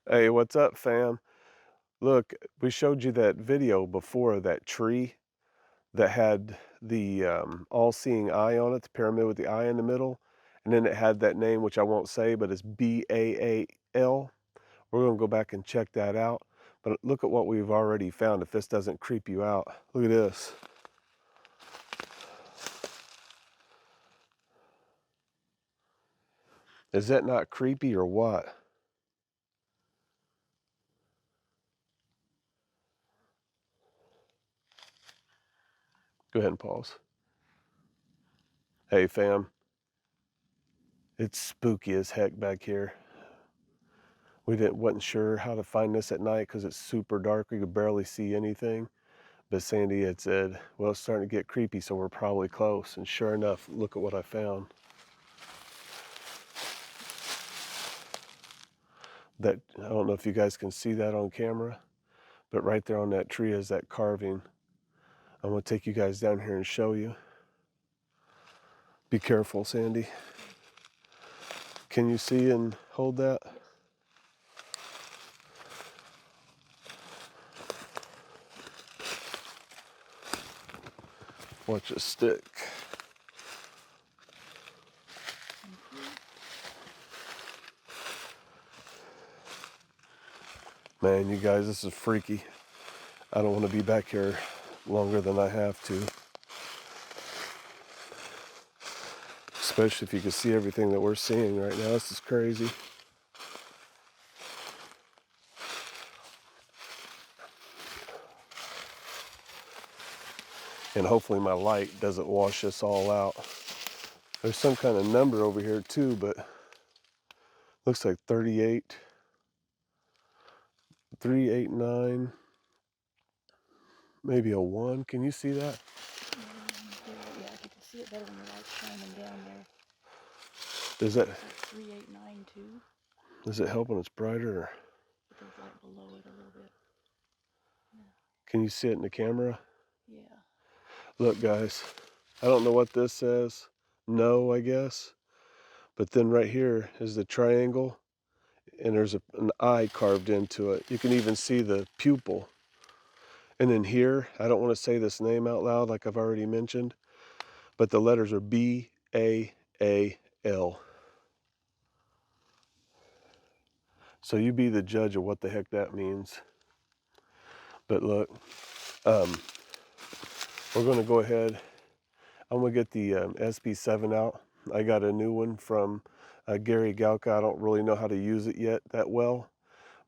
Hey, what's up, fam? Look, we showed you that video before of that tree that had the all-seeing eye on it, the pyramid with the eye in the middle, and then it had that name, which I won't say, but it's Baal. We're gonna go back and check that out. But look at what we've already found. If this doesn't creep you out, look at this. Is that not creepy or what? Go ahead and pause. Hey, fam. It's spooky as heck back here. We wasn't sure how to find this at night because it's super dark. We could barely see anything. But Sandy had said, well, it's starting to get creepy, so we're probably close. And sure enough, look at what I found. That, I don't know if you guys can see that on camera, but right there on that tree is that carving. I'm going to take you guys down here and show you. Be careful, Sandy. Can you see and hold that? Watch it stick. Man, you guys, this is freaky. I don't want to be back here longer than I have to. Especially if you can see everything that we're seeing right now. This is crazy. And hopefully my light doesn't wash this all out. There's some kind of number over here too, but looks like 38, 389, maybe a 1. Can you see that? Yeah, you can see it better when the light's shining down there. Does that, It's like 3892. does it help when it's brighter? Or But there's light below it a little bit. Yeah. can you see it in the camera? Yeah. Look, guys, I don't know what this says. No, I guess. But then right here is the triangle, and there's an eye carved into it. You can even see the pupil. And then here, I don't want to say this name out loud like I've already mentioned, but the letters are Baal. So you be the judge of what the heck that means. But look, we're going to go ahead. I'm going to get the SB7 out. I got a new one from Gary Galka. I don't really know how to use it yet that well,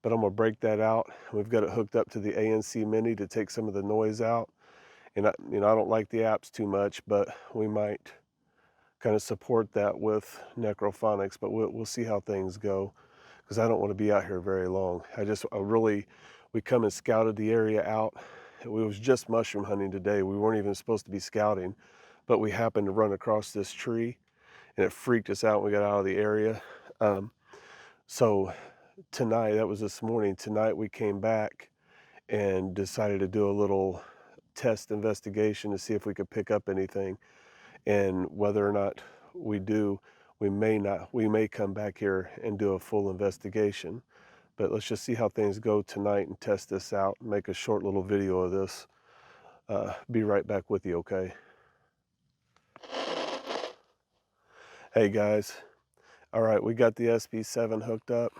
but I'm going to break that out. We've got it hooked up to the ANC Mini to take some of the noise out. And I don't like the apps too much, but we might kind of support that with necrophonics, but we'll see how things go, because I don't want to be out here very long. We come and scouted the area out. We was just mushroom hunting today. We weren't even supposed to be scouting, but we happened to run across this tree and it freaked us out when we got out of the area. So tonight, that was this morning, tonight we came back and decided to do a little test investigation to see if we could pick up anything. And whether or not we do, we may come back here and do a full investigation. But let's just see how things go tonight and test this out, make a short little video of this. Be right back with you, okay? Hey guys, all right, we got the SB7 hooked up.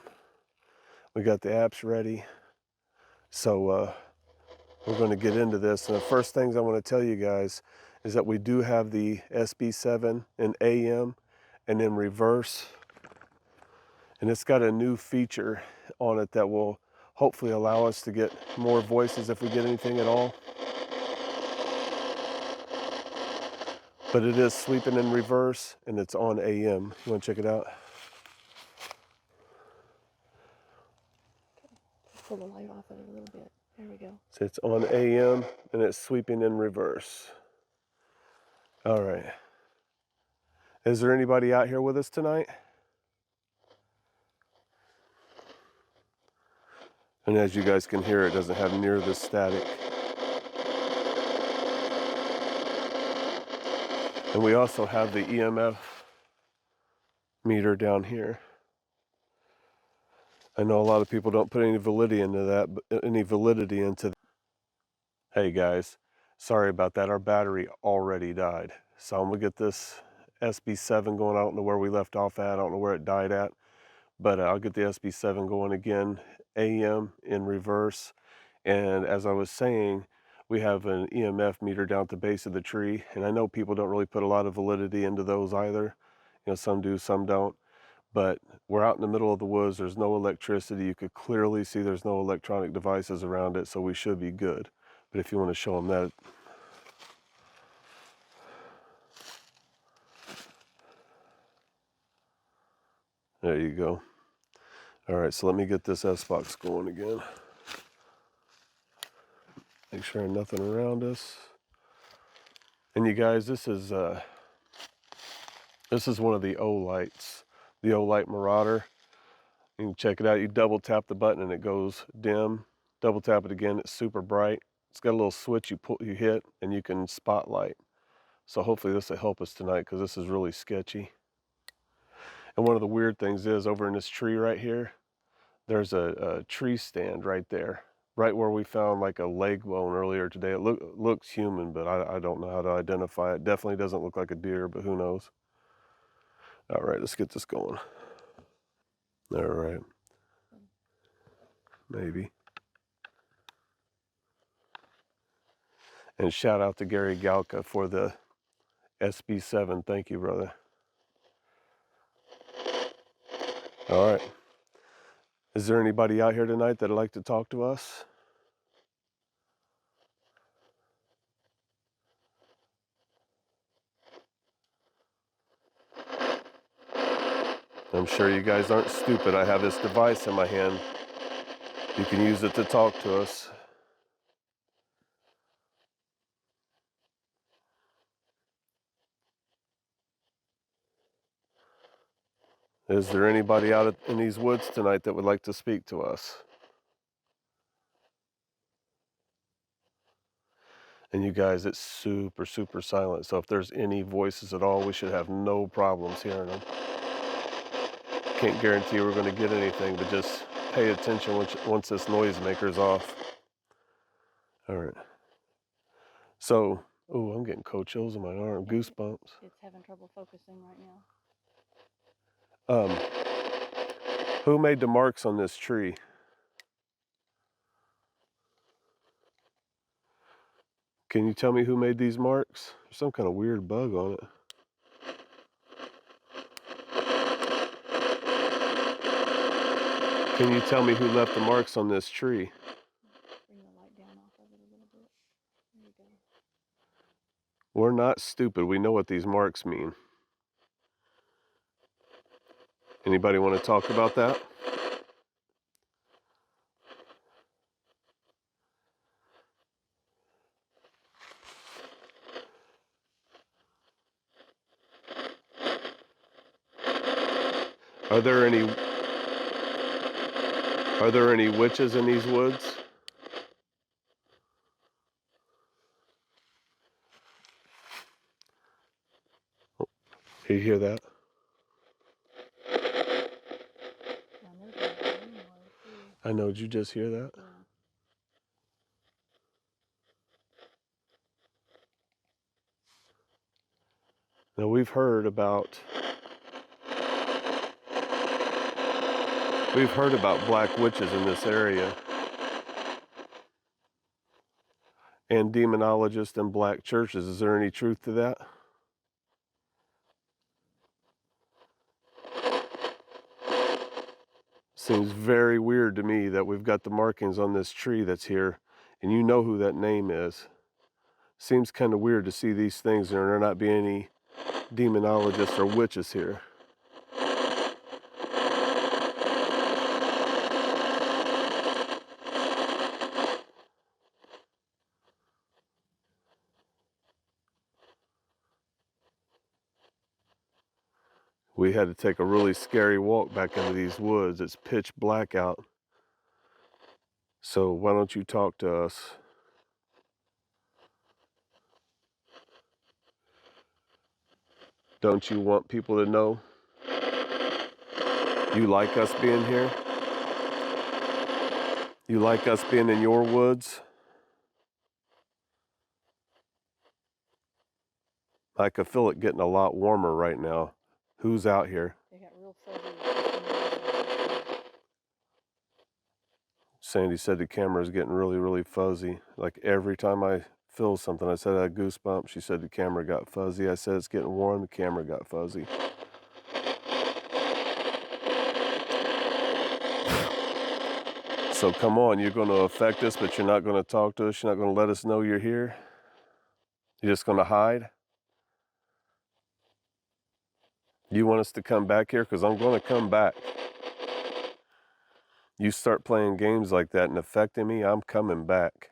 We got the apps ready. So we're going to get into this. And the first things I want to tell you guys is that we do have the SB7 in AM and in reverse. And it's got a new feature on it that will hopefully allow us to get more voices if we get anything at all. But it is sweeping in reverse and it's on AM. You want to check it out? Pull the light off of it a little bit. There we go. So it's on AM and it's sweeping in reverse. All right. Is there anybody out here with us tonight? And as you guys can hear, it doesn't have near the static. And we also have the EMF meter down here. I know a lot of people don't put any validity into that, but any validity into. Hey guys, sorry about that. Our battery already died. So I'm gonna get this SB7 going. I don't know where we left off at. I don't know where it died at, but I'll get the SB7 going again, AM in reverse. And as I was saying, we have an EMF meter down at the base of the tree. And I know people don't really put a lot of validity into those either. You know, some do, some don't. But we're out in the middle of the woods. There's no electricity. You could clearly see there's no electronic devices around it, so we should be good. But if you want to show them that. There you go. All right, so let me get this S-Box going again. Make sure nothing around us. And you guys, this is one of the O-Lights, the O-Light Marauder. You can check it out. You double tap the button and it goes dim. Double tap it again, it's super bright. It's got a little switch you hit and you can spotlight. So hopefully this will help us tonight because this is really sketchy. And one of the weird things is over in this tree right here, there's a tree stand right there, right where we found like a leg bone earlier today. It looks human, but I don't know how to identify it. Definitely doesn't look like a deer, but who knows. All right, let's get this going. All right. Maybe. And shout out to Gary Galka for the SB7. Thank you, brother. All right. Is there anybody out here tonight that'd like to talk to us? I'm sure you guys aren't stupid. I have this device in my hand. You can use it to talk to us. Is there anybody out in these woods tonight that would like to speak to us? And you guys, it's super, super silent. So if there's any voices at all, we should have no problems hearing them. Can't guarantee we're going to get anything, but just pay attention once this noisemaker's off. All right. So, oh, I'm getting cold chills in my arm, goosebumps. It's having trouble focusing right now. Who made the marks on this tree? Can you tell me who made these marks? There's some kind of weird bug on it. Can you tell me who left the marks on this tree? Bring the light down off of it a little bit. There you go. We're not stupid. We know what these marks mean. Anybody want to talk about that? Are there any witches in these woods? You hear that? I know. Did you just hear that? Yeah. Now we've heard about black witches in this area and demonologists and black churches. Is there any truth to that? Seems very weird to me that we've got the markings on this tree that's here and you know who that name is. Seems kind of weird to see these things and there not be any demonologists or witches here. We had to take a really scary walk back into these woods. It's pitch black out. So why don't you talk to us? Don't you want people to know you like us being here? You like us being in your woods? I can feel it getting a lot warmer right now. Who's out here? They got real fuzzy. Sandy said the camera is getting really, really fuzzy. Like every time I feel something, I said I had goosebumps. She said the camera got fuzzy. I said it's getting warm. The camera got fuzzy. So come on, you're going to affect us, but you're not going to talk to us. You're not going to let us know you're here. You're just going to hide. You want us to come back here? Because I'm going to come back. You start playing games like that and affecting me, I'm coming back.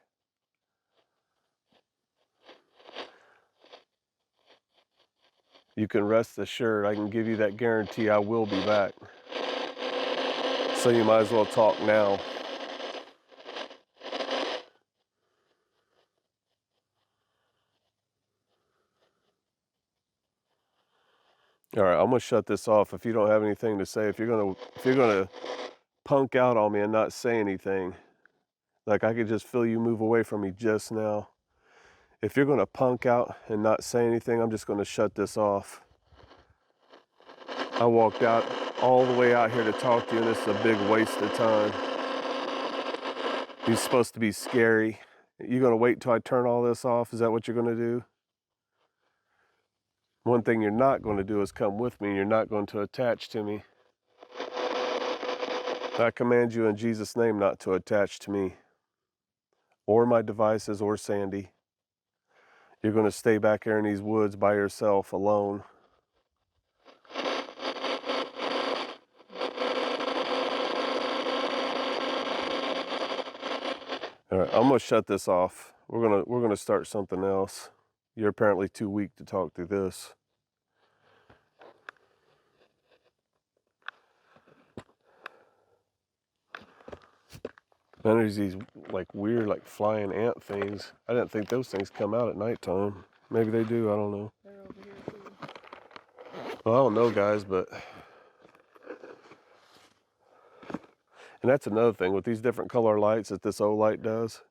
You can rest assured, I can give you that guarantee I will be back. So you might as well talk now. All right, I'm gonna shut this off. If you don't have anything to say, if you're gonna punk out on me and not say anything, like I could just feel you move away from me just now. If you're gonna punk out and not say anything, I'm just gonna shut this off. I walked out all the way out here to talk to you, and this is a big waste of time. You're supposed to be scary. You gonna wait till I turn all this off? Is that what you're gonna do? One thing you're not going to do is come with me. You're not going to attach to me. I command you in Jesus' name not to attach to me or my devices or Sandy. You're going to stay back here in these woods by yourself, alone. All right, I'm going to shut this off. We're going to start something else. You're apparently too weak to talk through this. Then there's these like weird like flying ant things. I didn't think those things come out at nighttime. Maybe they do, I don't know. They're over here too. Well, I don't know, guys, but... And that's another thing with these different color lights that this O light does.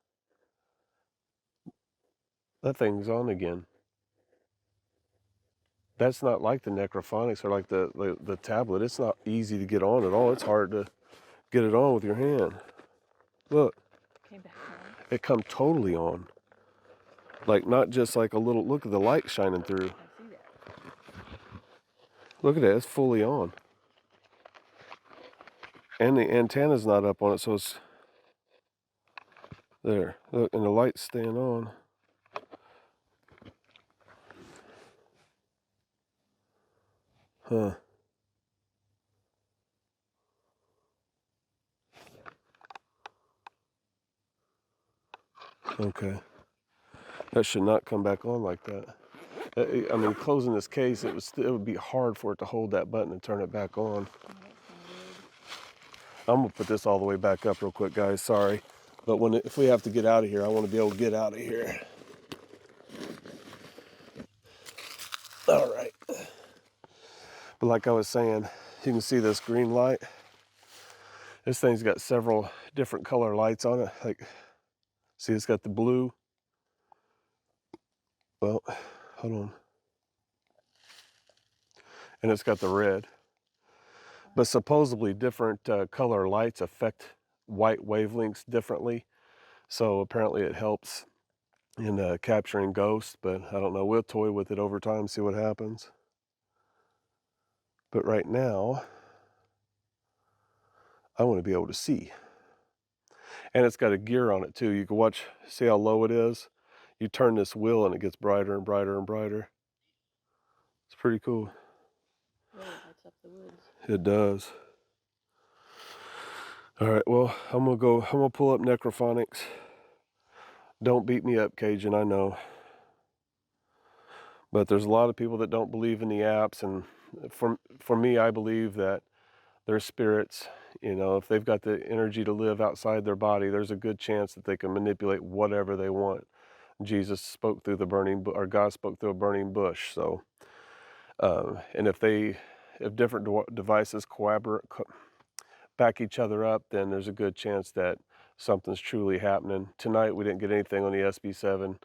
That thing's on again. That's not like the necrophonics or like the tablet. It's not easy to get on at all. It's hard to get it on with your hand. Look. Came back on. It come totally on. Like not just like a little, look at the light shining through. I see that. Look at that, it's fully on. And the antenna's not up on it, so it's there. Look, and the light's staying on. Huh. Okay. That should not come back on like that. I mean, closing this case, it would be hard for it to hold that button and turn it back on. I'm gonna put this all the way back up real quick, guys. Sorry, but if we have to get out of here, I want to be able to get out of here. All right. But like I was saying, you can see this green light. This thing's got several different color lights on it. Like, see, it's got the blue. Well, hold on. And it's got the red. But supposedly different color lights affect white wavelengths differently. So apparently it helps in capturing ghosts, but I don't know. We'll toy with it over time, see what happens. But right now, I want to be able to see. And it's got a gear on it too. You can watch, see how low it is? You turn this wheel and it gets brighter and brighter and brighter. It's pretty cool. Really lights up the woods. It does. All right, well, I'm gonna pull up Necrophonics. Don't beat me up, Cajun, I know. But there's a lot of people that don't believe in the apps, and for me, I believe that their spirits, you know, if they've got the energy to live outside their body, there's a good chance that they can manipulate whatever they want. Jesus spoke through or God spoke through a burning bush. So, and if different devices back each other up, then there's a good chance that something's truly happening. Tonight we didn't get anything on the SB7,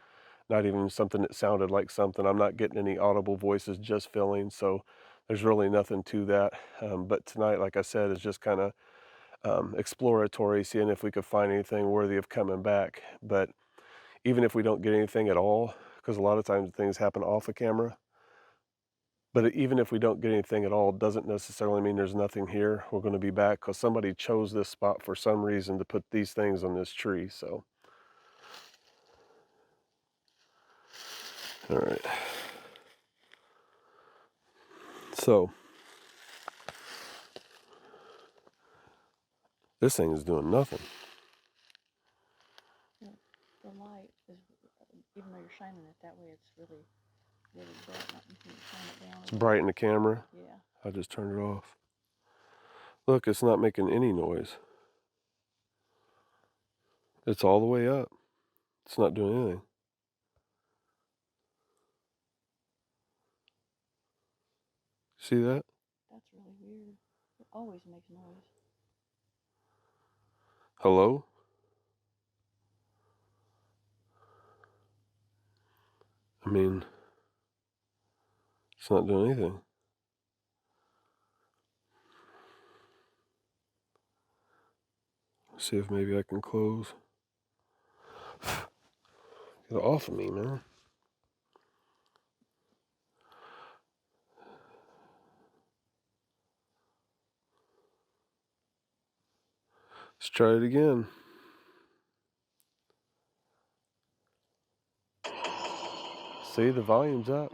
not even something that sounded like something. I'm not getting any audible voices, just feeling, so there's really nothing to that. But tonight, like I said, is just kind of exploratory, seeing if we could find anything worthy of coming back. But even if we don't get anything at all, because a lot of times things happen off of camera, but even if we don't get anything at all, doesn't necessarily mean there's nothing here. We're going to be back because somebody chose this spot for some reason to put these things on this tree. So, all right. So, this thing is doing nothing. The light is, even though you're shining it that way, it's really, really bright. Not until you shine it down. It's bright in the camera. Yeah. I just turned it off. Look, it's not making any noise. It's all the way up. It's not doing anything. See that? That's really weird. It always makes noise. Hello? I mean, it's not doing anything. See if maybe I can close. Get off of me, man. Let's try it again. See, the volume's up.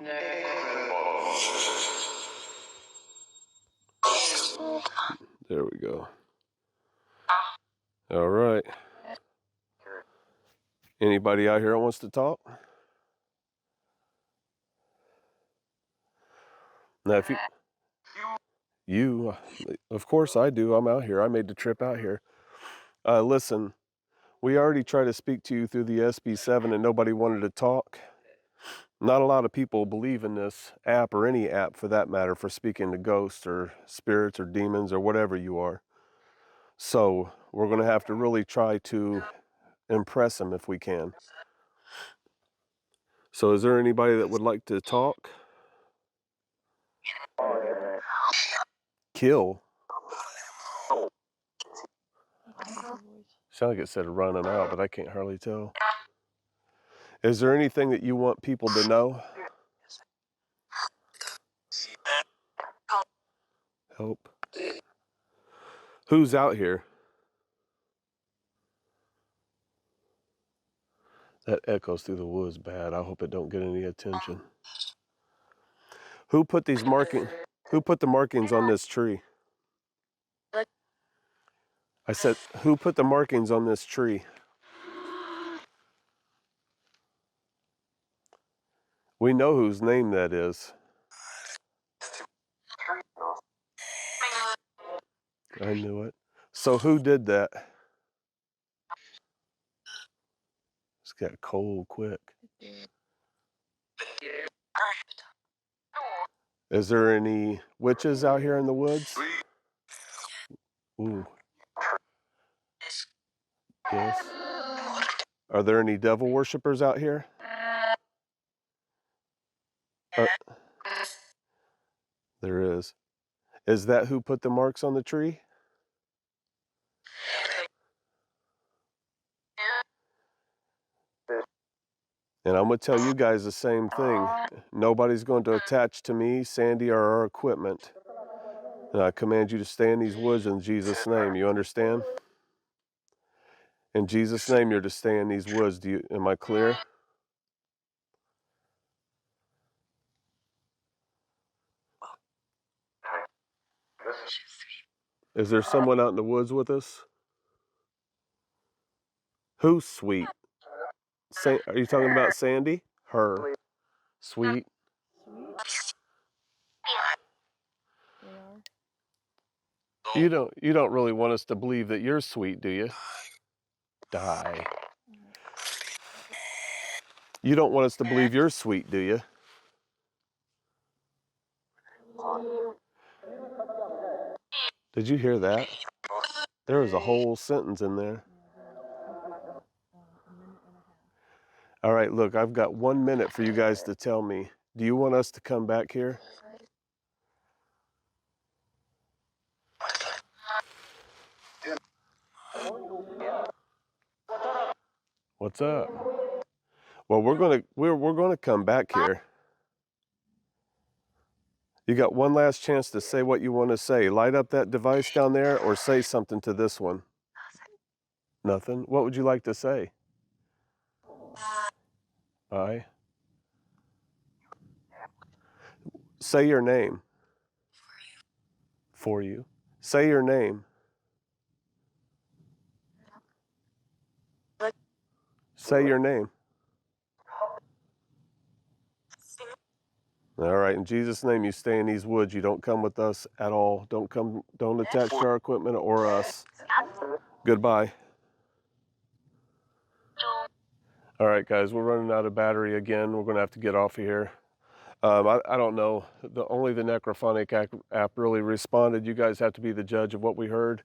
There we go. All right. Anybody out here that wants to talk? Now, if of course I do. I'm out here. I made the trip out here. Listen, we already tried to speak to you through the SB7 and nobody wanted to talk. Not a lot of people believe in this app, or any app for that matter, for speaking to ghosts or spirits or demons or whatever you are. So we're going to have to really try to impress them if we can. So is there anybody that would like to talk? Kill? Sound like it said run them out, but I can't hardly tell. Is there anything that you want people to know? Help. Who's out here? That echoes through the woods bad. I hope it don't get any attention. Who put the markings on this tree? I said, who put the markings on this tree? We know whose name that is. I knew it. So who did that? It's got cold quick. Is there any witches out here in the woods? Ooh. Yes. Are there any devil worshippers out here? There is. Is that who put the marks on the tree? And I'm going to tell you guys the same thing. Nobody's going to attach to me, Sandy, or our equipment. And I command you to stay in these woods in Jesus' name. You understand? In Jesus' name, you're to stay in these woods. Am I clear? Is there someone out in the woods with us? Who's sweet? Are you talking about Sandy? Her. Sweet. They are. You don't really want us to believe that you're sweet, do you? Die. You don't want us to believe you're sweet, do you? Did you hear that? There was a whole sentence in there. All right, look, I've got 1 minute for you guys to tell me. Do you want us to come back here? What's up? Well, we're gonna come back here. You got one last chance to say what you want to say. Light up that device down there or say something to this one. Nothing? What would you like to say? Aye. Say your name. For you. Say your name. Say your name. All right, in Jesus' name, you stay in these woods. You don't come with us at all. Don't attach to our equipment or us. Goodbye. All right, guys, we're running out of battery again. We're going to have to get off of here. I don't know. Only the Necrophonic app really responded. You guys have to be the judge of what we heard.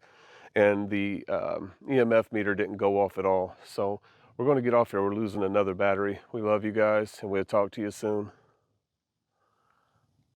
And the EMF meter didn't go off at all. So we're going to get off here. We're losing another battery. We love you guys, and we'll talk to you soon.